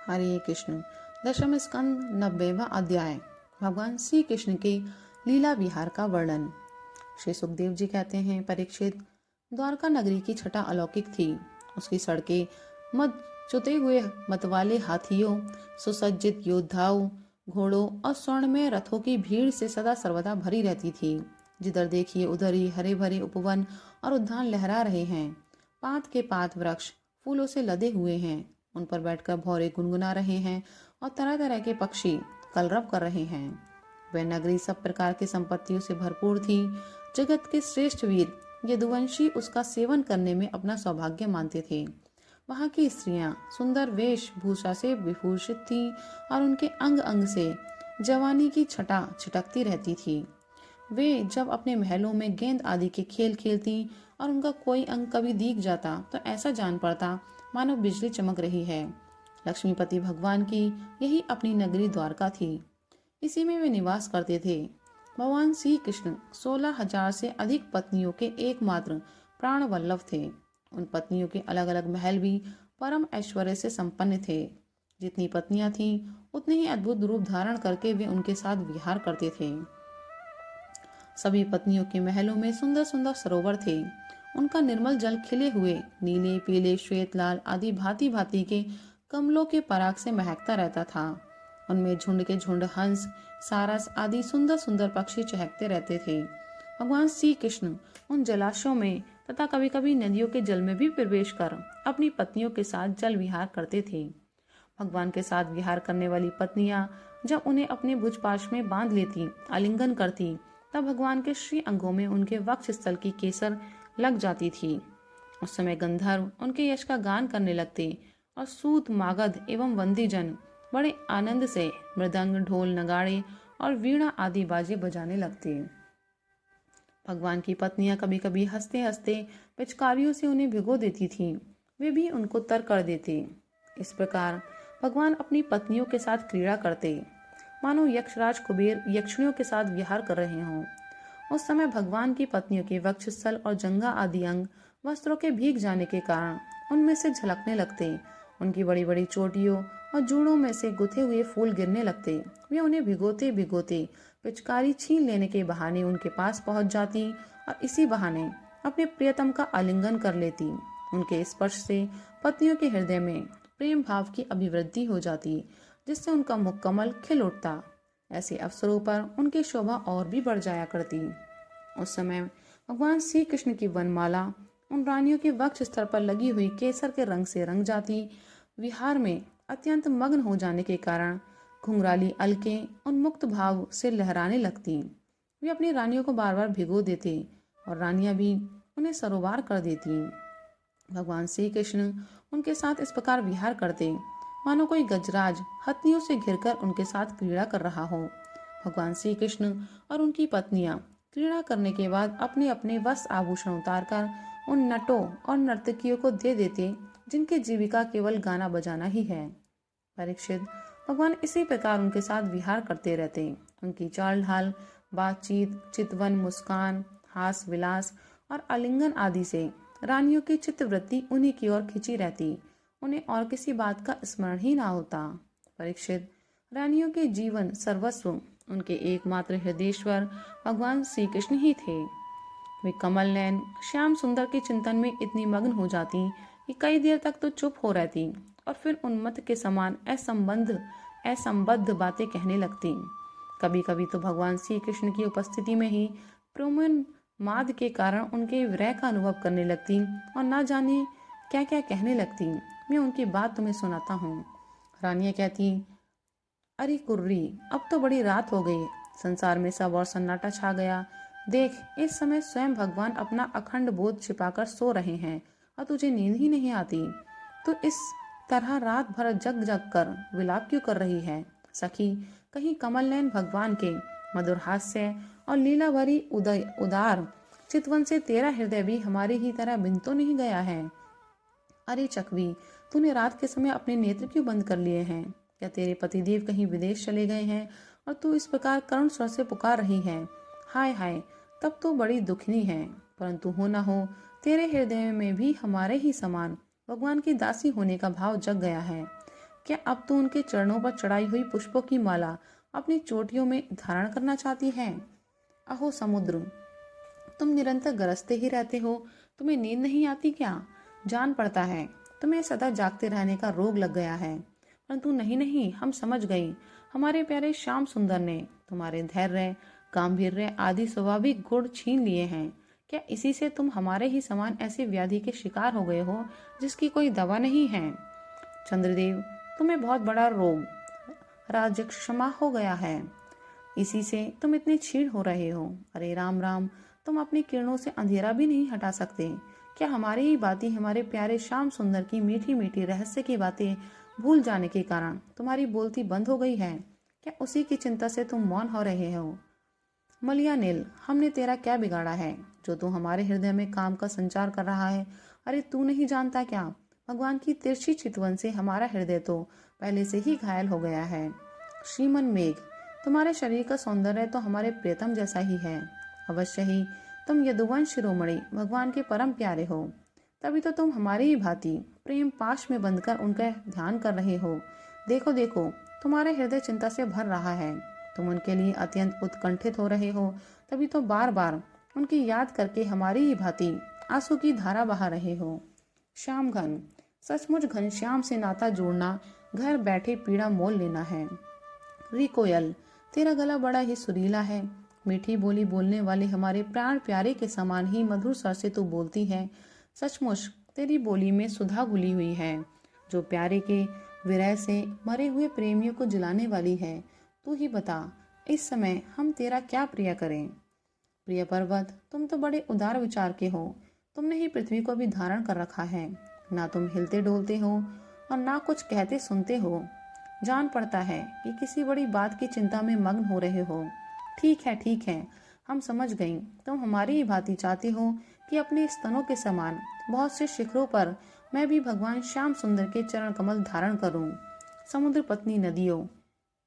हरे कृष्ण। दशम स्कंद 90वां अध्याय। भगवान श्री कृष्ण के लीला विहार का वर्णन। श्री सुखदेव जी कहते हैं, परीक्षित, द्वारका नगरी की छटा अलौकिक थी। उसकी सड़कें मद चुते हुए मतवाले हाथियों, सुसज्जित योद्धाओं, घोड़ों और स्वर्णमय रथों की भीड़ से सदा सर्वदा भरी रहती थी। जिधर देखिए उधर ही हरे भरे उपवन और उद्यान लहरा रहे हैं। पात के पात वृक्ष फूलों से लदे हुए हैं। उन पर बैठकर भौरे गुनगुना रहे हैं और तरह तरह के पक्षी कलरव कर रहे हैं। वह नगरी सब प्रकार की संपत्तियों से भरपूर थी। जगत के श्रेष्ठ वीर यदुवंशी उसका सेवन करने में अपना सौभाग्य मानते थे। वहां की स्त्रियां सुंदर वेशभूषा से विभूषित थी और उनके अंग अंग से जवानी की छटा छिटकती रहती थी। वे जब अपने महलों में गेंद आदि के खेल खेलती और उनका कोई अंग कभी दिख जाता तो ऐसा जान पड़ता मानो बिजली चमक रही है। लक्ष्मीपति भगवान की यही अपनी नगरी द्वारका थी। इसी में वे निवास करते थे। भगवान श्री कृष्ण 16,000 से अधिक पत्नियों के एकमात्र प्राण वल्लभ थे। उन पत्नियों के अलग अलग महल भी परम ऐश्वर्य से संपन्न थे। जितनी पत्नियां थीं, उतने ही अद्भुत रूप धारण करके वे उनके साथ विहार करते थे। सभी पत्नियों के महलों में सुंदर सुंदर सरोवर थे। उनका निर्मल जल खिले हुए नीले, पीले, श्वेत, लाल आदि भांति भांति के कमलों के पराग से महकता रहता था। उनमें झुंड के झुंड हंस, सारस आदि सुंदर सुंदर पक्षी चहकते रहते थे। भगवान श्री कृष्ण उन जलाशयों में तथा कभी कभी नदियों के जल में भी प्रवेश कर अपनी पत्नियों के साथ जल विहार करते थे। भगवान के साथ विहार करने वाली पत्नियां जब उन्हें अपने भुजपाश में बांध लेती, आलिंगन करती, तब भगवान के श्री अंगों में उनके वक्ष स्थल की केसर लग जाती थी। उस समय गंधर्व उनके यश का गान करने लगते और सूत, मागध एवं वंदीजन बड़े आनंद से मृदंग, ढोल, नगाड़े और वीणा आदि बाजे बजाने लगते। भगवान की पत्नियां कभी कभी हंसते हंसते पिचकारियों से उन्हें भिगो देती थीं। वे भी उनको तर कर देते। इस प्रकार भगवान अपनी पत्नियों के साथ क्रीड़ा करते, मानो यक्षराज कुबेर यक्षिणियों के साथ विहार कर रहे हों। उस समय भगवान की पत्नियों के वक्षस्थल और जंघा आदि अंग वस्त्रों के भीग जाने के कारण उनमें से झलकने लगते। उनकी बड़ी बड़ी चोटियों और जूड़ों में से गुथे हुए फूल गिरने लगते। वे उन्हें भिगोते भिगोते पिचकारी छीन लेने के बहाने उनके पास पहुंच जाती और इसी बहाने अपने प्रियतम का आलिंगन कर लेती। उनके स्पर्श से पत्नियों के हृदय में प्रेम भाव की अभिवृद्धि हो जाती, जिससे उनका मुख कमल खिल उठता। ऐसे अवसरों पर उनकी शोभा और भी बढ़ जाया करती। उस समय भगवान श्री कृष्ण की वनमाला उन रानियों के वक्ष स्तर पर लगी हुई केसर के रंग से रंग जाती। विहार में अत्यंत मग्न हो जाने के कारण घुंघराली अलकें उन्मुक्त भाव से लहराने लगती। वे अपनी रानियों को बार बार भिगो देते और रानियां भी उन्हें सरोवार कर देती। भगवान श्री कृष्ण उनके साथ इस प्रकार विहार करते मानो कोई गजराज हथनियों से घिरकर उनके साथ क्रीड़ा कर रहा हो। भगवान श्री कृष्ण और उनकी पत्नियां क्रीड़ा करने के बाद अपने अपने वस्त्र आभूषण उतारकर उन नटों और नर्तकियों को दे देते जिनकी जीविका केवल गाना बजाना ही है। परीक्षित, भगवान इसी प्रकार उनके साथ विहार करते रहते। उनकी चाल ढाल, बातचीत, चितवन, मुस्कान, हास विलास और आलिंगन आदि से रानियों की चित्तवृत्ति उन्हीं की ओर खिंची रहती। उन्हें और किसी बात का स्मरण ही ना होता। परीक्षित, रानियों के जीवन सर्वस्व उनके एकमात्र हृदयेश्वर भगवान श्री कृष्ण ही थे। वे कमल नयन श्याम सुंदर के चिंतन में इतनी मग्न हो जाती कि कई देर तक तो चुप हो रहती और फिर उन्मत्त के समान असंबद्ध बातें कहने लगती। कभी कभी तो भगवान श्री कृष्ण की उपस्थिति में ही प्रेमोन्माद के कारण उनके विरह का अनुभव करने लगती और ना जाने क्या क्या कहने लगती। मैं उनकी बात तुम्हें सुनाता हूँ। रानियां कहती, अरे कुर्री, अब तो बड़ी रात हो गई, संसार में सब और सन्नाटा छा गया। देख, इस समय स्वयं भगवान अपना अखंड बोध छिपाकर सो रहे हैं और तुझे नींद ही नहीं आती। तो इस तरह रात भर जग जग कर विलाप क्यों कर रही है? सखी, कहीं कमल नयन भगवान के मधुर हास्य और लीला भरी उदार चितवन से तेरा हृदय भी हमारी ही तरह बिन तो नहीं गया है? अरे चकवी, तूने रात के समय अपने नेत्र क्यों बंद कर लिए हैं? क्या तेरे पतिदेव कहीं विदेश चले गए हैं और तू इस प्रकार करुण स्वर से पुकार रही है? हाय हाय, तब तो बड़ी दुखनी है। परंतु हो न हो, तेरे हृदय में भी हमारे ही समान भगवान की दासी होने का भाव जग गया है। क्या अब तू उनके चरणों पर चढ़ाई हुई पुष्पों की माला अपनी चोटियों में धारण करना चाहती है? अहो समुद्र, तुम निरंतर गरजते ही रहते हो, तुम्हें नींद नहीं आती क्या? जान पड़ता है तुम्हें सदा जागते रहने का रोग लग गया है। परंतु नहीं नहीं, हम समझ गई। हमारे प्यारे श्याम सुंदर ने तुम्हारे धैर्य, गांभीर्य आदि स्वाभाविक गुण छीन लिए हैं। क्या इसी से तुम हमारे ही समान ऐसी व्याधि के शिकार हो गए हो जिसकी कोई दवा नहीं है? चंद्रदेव, तुम्हें बहुत बड़ा रोग राजक्षमा हो गया है, इसी से तुम इतने क्षीण हो रहे हो। अरे राम राम, तुम अपनी किरणों से अंधेरा भी नहीं हटा सकते। क्या हमारी ही बातें, हमारे प्यारे श्याम सुंदर की मीठी मीठी रहस्य की बातें भूल जाने के कारण तुम्हारी बोलती बंद हो गई है? क्या उसी की चिंता से तुम मौन हो रहे हो? मलिया नील, हमने तेरा क्या बिगाड़ा है जो तू हमारे हृदय में काम का संचार कर रहा है? अरे तू नहीं जानता क्या, भगवान की तिरछी चितवन से हमारा हृदय तो पहले से ही घायल हो गया है। श्रीमन मेघ, तुम्हारे शरीर का सौंदर्य तो हमारे प्रियतम जैसा ही है। अवश्य ही तुम यदुवंश शिरोमणि भगवान के परम प्यारे हो, तभी तो तुम हमारी ही भांति प्रेम पाश में बंधकर उनका ध्यान कर रहे हो। देखो देखो, तुम्हारे हृदय चिंता से भर रहा है, तुम उनके लिए अत्यंत उत्कंठित हो रहे हो, तभी तो बार बार उनकी याद करके हमारी ही भांति आंसू की धारा बहा रहे हो। श्याम घन, सचमुच घनश्याम से नाता जोड़ना घर बैठे पीड़ा मोल लेना है। रिकोयल, तेरा गला बड़ा ही सुरीला है, मीठी बोली बोलने वाले हमारे प्राण प्यारे के समान ही मधुर स्वर से तू बोलती है। सचमुच तेरी बोली में सुधा घुली हुई है, जो प्यारे के विरह से मरे हुए प्रेमियों को जलाने वाली है। तू ही बता, इस समय हम तेरा क्या प्रिय करें? प्रिय पर्वत, तुम तो बड़े उदार विचार के हो, तुमने ही पृथ्वी को भी धारण कर रखा है। ना तुम हिलते डोलते हो और ना कुछ कहते सुनते हो। जान पड़ता है कि किसी बड़ी बात की चिंता में मग्न हो रहे हो। ठीक है, हम समझ गई। तुम हमारी ही भांति चाहते हो कि अपने स्तनों के समान बहुत से शिखरों पर मैं भी भगवान श्याम सुंदर के चरण कमल धारण करूं। समुद्र पत्नी नदियों,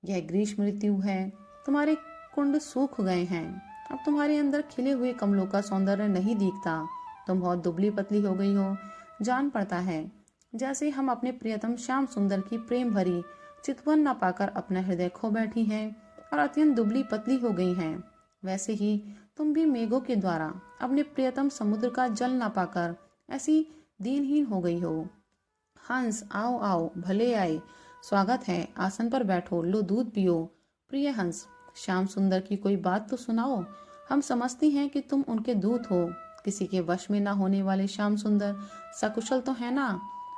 यह ग्रीष्म ऋतु है, तुम्हारे कुंड सूख गए हैं, अब तुम्हारे अंदर खिले हुए कमलों का सौंदर्य नहीं दिखता, तुम बहुत दुबली पतली हो गई हो। जान पड़ता है जैसे हम अपने प्रियतम श्याम सुंदर की प्रेम भरी चितवन न पाकर अपना हृदय खो बैठी हैं और अत्यंत दुबली पतली हो गई हैं, वैसे ही तुम भी मेघों के द्वारा अपने प्रियतम समुद्र का जल न पाकर ऐसी दीनहीन हो गई हो। हंस, आओ आओ, भले आए, स्वागत है, आसन पर बैठो, लो दूध पियो। प्रिय हंस, श्याम सुंदर की कोई बात तो सुनाओ। हम समझती हैं कि तुम उनके दूत हो, किसी के वश में ना होने वाले श्याम सुंदर सकुशल तो है ना?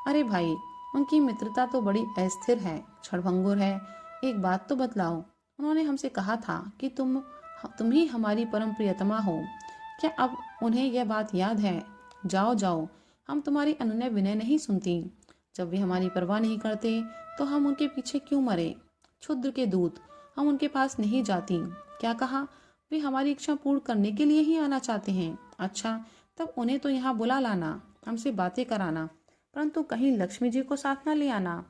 अरे भाई, उनकी मित्रता तो बड़ी अस्थिर है, क्षणभंगुर है। एक बात तो बतलाओ, उन्होंने हमसे कहा था कि तुम ही हमारी परम प्रियतमा हो, क्या अब उन्हें यह बात याद है? जाओ जाओ, हम तुम्हारी अनुनय विनय नहीं सुनती। जब वे हमारी परवाह नहीं करते तो हम उनके पीछे क्यों मरे? क्षुद्र के दूत, हम उनके पास नहीं जाती। क्या कहा? वे हमारी इच्छा पूर्ण करने के लिए ही आना चाहते हैं। अच्छा, तब उन्हें तो यहाँ बुला लाना, हमसे बातें कराना, परंतु कहीं लक्ष्मी जी को साथ न ले आना।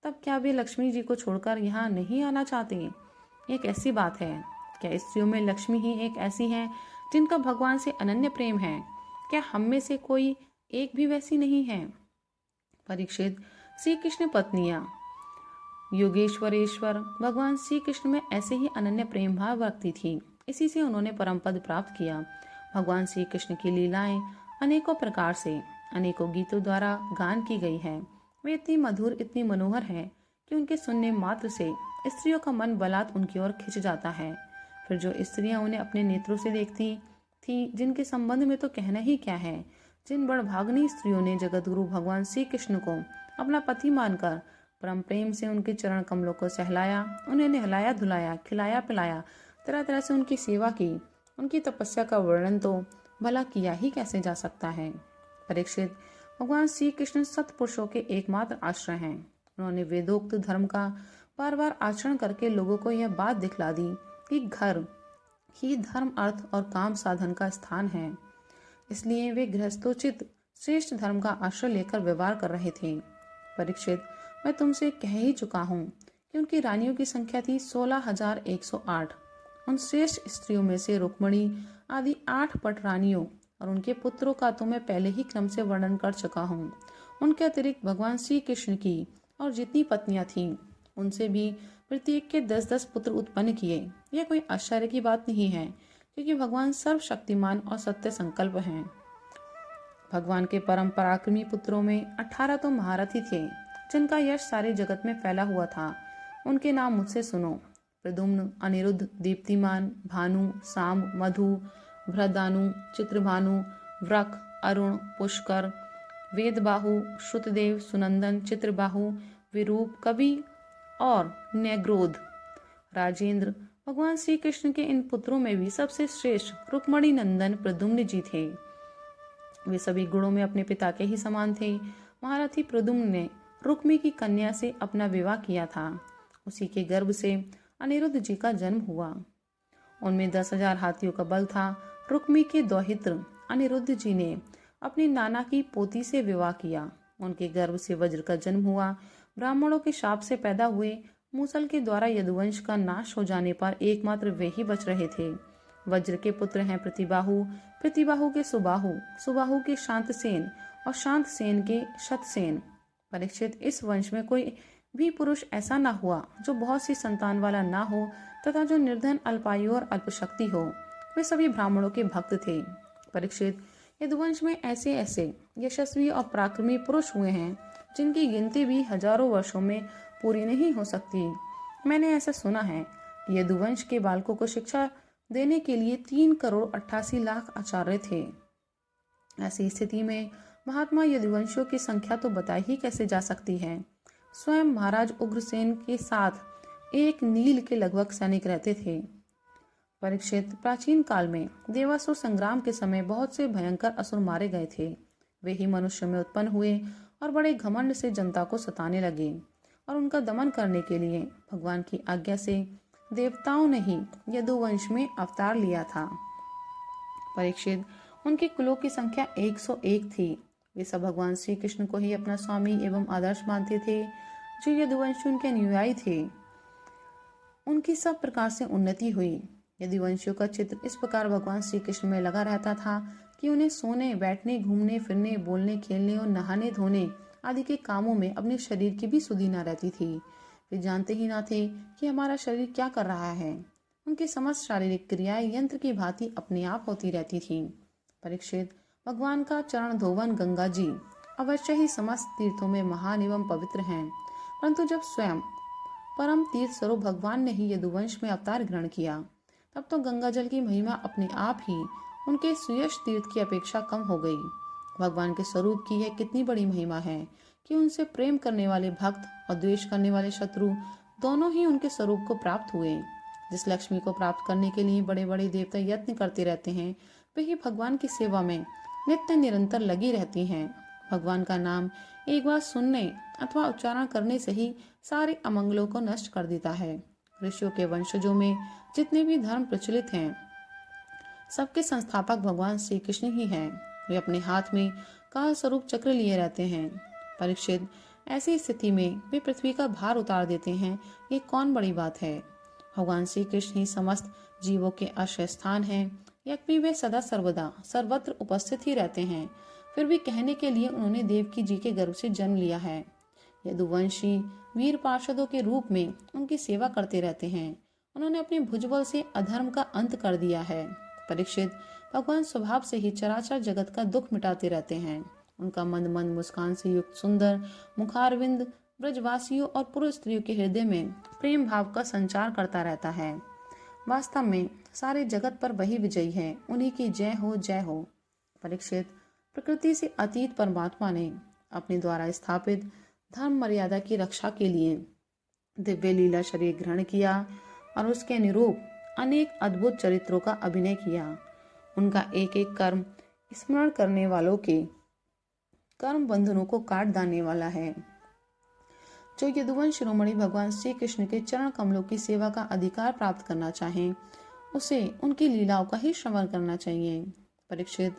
तब क्या वे लक्ष्मी जी को छोड़कर यहाँ नहीं आना चाहते? ये कैसी बात है? क्या स्त्रियों में लक्ष्मी ही एक ऐसी है जिनका भगवान से अनन्य प्रेम है? क्या हम में से कोई एक भी वैसी नहीं है? परीक्षित, श्री कृष्ण पत्नियां योगेश्वरेश्वर भगवान श्री कृष्ण में ऐसे ही अनन्य प्रेम भाव रखती थी, इसी से उन्होंने परम पद प्राप्त किया। भगवान श्री कृष्ण की लीलाएं अनेकों प्रकार से अनेकों गीतों द्वारा गान की गई है। वे इतनी मधुर, इतनी मनोहर है कि उनके सुनने मात्र से स्त्रियों का मन बलात् उनकी ओर खिंच जाता है। फिर जो स्त्रियां उन्हें अपने नेत्रों से देखती थी, जिनके संबंध में तो कहना ही क्या है, जिन बड़भाग्नी स्त्रियों ने जगतगुरु भगवान श्री कृष्ण को अपना पति मानकर परम प्रेम से उनके चरण कमलों को सहलाया, उन्हें नहलाया धुलाया, खिलाया पिलाया, तरह तरह से उनकी सेवा की, उनकी तपस्या का वर्णन तो भला किया ही कैसे जा सकता है। परीक्षित, भगवान श्री कृष्ण सत्पुरुषों के एकमात्र आश्रय हैं। उन्होंने वेदोक्त धर्म का बार बार आचरण करके लोगों को यह बात दिखला दी कि घर ही धर्म, अर्थ और काम साधन का स्थान है। इसलिए वे गृहस्थोचित श्रेष्ठ धर्म का आश्रय लेकर व्यवहार कर रहे थे। परीक्षित, मैं तुमसे कह ही चुका हूँ कि उनकी रानियों की संख्या थी 16,108। उन श्रेष्ठ स्त्रियों में से रुक्मणी आदि 8 पट रानियों और उनके पुत्रों का तो मैं पहले ही क्रम से वर्णन कर चुका हूँ। उनके अतिरिक्त भगवान श्री कृष्ण की और जितनी पत्नियां थीं उनसे भी प्रत्येक के 10-10 पुत्र उत्पन्न किए। यह कोई आश्चर्य की बात नहीं है, क्योंकि भगवान सर्वशक्तिमान और सत्य संकल्प हैं। भगवान के परम पराक्रमी पुत्रों में 18 तो महारथी थे, जिनका यश सारे जगत में फैला हुआ था। उनके नाम मुझसे सुनो: प्रद्युम्न, अनिरुद्ध, दीप्तिमान, भानु, साम, मधु, भ्रदानु, चित्रभानु, व्रक, अरुण, पुष्कर, वेदबाहु, श्रुतदेव, सुनंदन, चित्रबाहु, विरूप, कवि और न्यग्रोध। राजेंद्र, भगवान श्री कृष्ण के इन पुत्रों में भी सबसे श्रेष्ठ रुक्मणी नंदन प्रद्युम्न जी थे। वे सभी गुणों में अपने पिता के ही समान थे। महारथी प्रद्युम्न ने रुक्मी की कन्या से अपना विवाह किया था। उसी के गर्भ से अनिरुद्ध जी का जन्म हुआ। उनमें 10,000 हाथियों का बल था। रुक्मी के दौहित्र अनिरुद्ध जी ने अपनी नाना की पोती से विवाह किया। उनके गर्भ से वज्र का जन्म हुआ। ब्राह्मणों के शाप से पैदा हुए मूसल के द्वारा यदुवंश का नाश हो जाने पर एकमात्र वे ही बच रहे थे। वज्र के पुत्र हैं प्रतिबाहु, प्रतिबाहु के सुबाहु, सुबाहु के शांतसेन और शांतसेन के शतसेन। परीक्षित, इस वंश में कोई भी पुरुष ऐसा ना हुआ जो बहुत सी संतान वाला ना हो तथा जो निर्धन, अल्पायु और अल्पशक्ति हो। वे सभी ब्राह्मणों के भक्त थे। परीक्षित, यदुवंश में ऐसे ऐसे यशस्वी और पराक्रमी पुरुष हुए हैं जिनकी गिनती भी हजारों वर्षों में पूरी नहीं हो सकती। मैंने ऐसा सुना है कि यदुवंश के बालकों को शिक्षा देने के लिए 3,88,00,000 आचार्य थे। ऐसी स्थिति में महात्मा यदुवंशियों की संख्या तो बताई ही कैसे जा सकती है। स्वयं महाराज उग्रसेन के साथ एक नील के लगभग सैनिक रहते थे। परीक्षित, प्राचीन काल में देवासुर संग्राम के समय बहुत से भयंकर असुर मारे गए थे। वे ही मनुष्य में उत्पन्न हुए और बड़े घमंड से जनता को सताने लगे, और उनका दमन करने के लिए भगवान की आज्ञा से देवताओं ने ही यदुवंश में अवतार लिया था। परीक्षित, उनके कुलों की संख्या 101 थी। वे सब भगवान श्री कृष्ण को ही अपना स्वामी एवं आदर्श मानते थे। जो यदुवंशी उनके अनुयायी थे, उनकी सब प्रकार से उन्नति हुई। यदुवंशियों का चित्र इस प्रकार भगवान श्री कृष्ण में लगा रहता था कि उन्हें सोने, बैठने, घूमने फिरने, बोलने, खेलने और नहाने धोने आदि के कामों में अपने शरीर की भी सुधि न रहती थी। वे जानते ही ना थे कि हमारा शरीर क्या कर रहा है। उनकी समस्त शारीरिक क्रियाएं यंत्र की भांति अपने आप होती रहती थीं। परीक्षित, भगवान का चरण धोवन गंगा जी अवश्य ही समस्त तीर्थों में महान एवं पवित्र हैं, परंतु जब स्वयं परम तीर्थ स्वरूप भगवान ने ही यदुवंश में अवतार ग्रहण किया, तब तो गंगा जल की महिमा अपने आप ही उनके सुयश तीर्थ की अपेक्षा कम हो गई। भगवान के स्वरूप की यह कितनी बड़ी महिमा है कि उनसे प्रेम करने वाले भक्त और द्वेष करने वाले शत्रु दोनों ही उनके स्वरूप को प्राप्त हुए। जिस लक्ष्मी को प्राप्त करने के लिए बड़े बड़े देवता यत्न करते रहते हैं, वे ही भगवान की सेवा में नित्य निरंतर लगी रहती हैं। भगवान का नाम एक बार सुनने अथवा उच्चारण करने से ही सारे अमंगलों को नष्ट कर देता है। ऋषियों के वंशजों में जितने भी धर्म प्रचलित हैं, सबके संस्थापक भगवान श्री कृष्ण ही हैं। वे अपने हाथ में काल स्वरूप चक्र लिए रहते हैं। परीक्षित, ऐसी स्थिति में वे पृथ्वी का भार उतार देते हैं, ये कौन बड़ी बात है। भगवान श्री कृष्ण ही समस्त जीवों के आश्रय स्थान हैं। यद्यपि वे सदा सर्वदा सर्वत्र उपस्थित ही रहते हैं, फिर भी कहने के लिए उन्होंने देवकी जी के गर्भ से जन्म लिया है। यदुवंशी वीर पार्षदों के रूप में उनकी सेवा करते रहते हैं। उन्होंने अपने भुजबल से अधर्म का अंत कर दिया है। परीक्षित, भगवान स्वभाव से ही चराचर जगत का दुख मिटाते रहते हैं। उनका मंद मंद मुस्कान से युक्त सुंदर मुखारविंद ब्रजवासियों और पुरुष स्त्रियों के हृदय में प्रेम भाव का संचार करता रहता है। वास्तव में सारे जगत पर वही विजयी है। उन्हीं की जय हो, जय हो। परीक्षित, प्रकृति से अतीत परमात्मा ने अपने द्वारा स्थापित धर्म मर्यादा की रक्षा के लिए दिव्य लीला शरीर ग्रहण किया और उसके अनुरूप अनेक अद्भुत चरित्रों का अभिनय किया। उनका एक एक कर्म स्मरण करने वालों के कर्म बंधनों को काट डालने वाला है। जो यदुवंश शिरोमणि भगवान श्री कृष्ण के चरण कमलों की सेवा का अधिकार प्राप्त करना चाहें, उसे उनकी लीलाओं का ही श्रवण करना चाहिए। परीक्षित,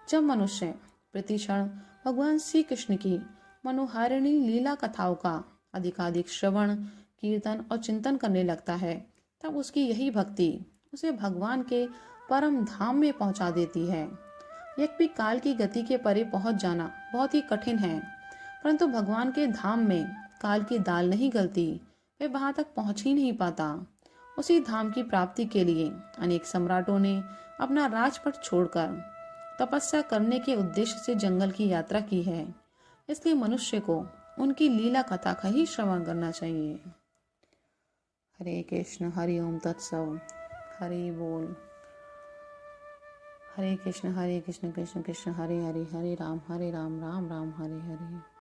जब मनुष्य प्रतिक्षण भगवान श्री कृष्ण की मनोहारिणी लीला कथाओं का अधिकाधिक श्रवण, कीर्तन और चिंतन करने लगता है, तब उसकी यही भक्ति उसे भगवान के परम धाम में पहुंचा देती है। यद्यपि काल की गति के परे पहुंच जाना बहुत ही कठिन है, परंतु भगवान के धाम में काल की दाल नहीं गलती, वे वहां तक पहुंच ही नहीं पाता। उसी धाम की प्राप्ति के लिए अनेक सम्राटों ने अपना राजपट छोड़कर तपस्या करने के उद्देश्य से जंगल की यात्रा की है। इसलिए मनुष्य को उनकी लीला कथा का ही श्रवण करना चाहिए। हरे कृष्ण, हरि ओम तत्सव, हरि बोल। हरे कृष्ण कृष्ण कृष्ण हरे हरे, हरे राम राम राम हरे हरे।